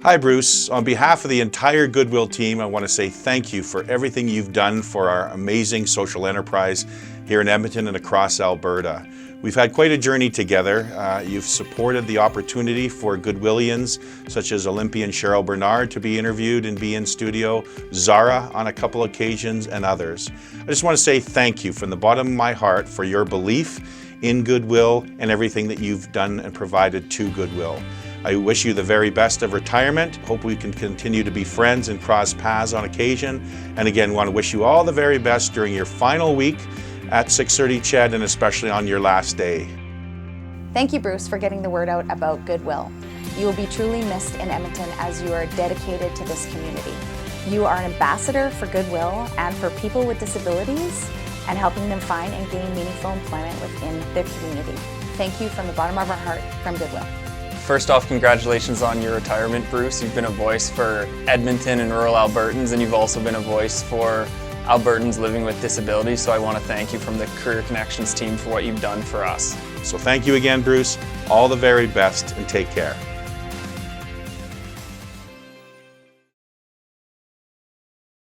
Hi Bruce, on behalf of the entire Goodwill team, I want to say thank you for everything you've done for our amazing social enterprise here in Edmonton and across Alberta. We've had quite a journey together. You've supported the opportunity for Goodwillians such as Olympian Cheryl Bernard to be interviewed and be in studio, Zara on a couple occasions, and others. I just want to say thank you from the bottom of my heart for your belief in Goodwill and everything that you've done and provided to Goodwill. I wish you the very best of retirement. Hope we can continue to be friends and cross paths on occasion. And again, want to wish you all the very best during your final week at 630 Ched and especially on your last day. Thank you, Bruce, for getting the word out about Goodwill. You will be truly missed in Edmonton as you are dedicated to this community. You are an ambassador for Goodwill and for people with disabilities and helping them find and gain meaningful employment within their community. Thank you from the bottom of our heart from Goodwill. First off, congratulations on your retirement, Bruce. You've been a voice for Edmonton and rural Albertans, and you've also been a voice for Albertans living with disabilities, so I want to thank you from the Career Connections team for what you've done for us. So thank you again, Bruce. All the very best and take care.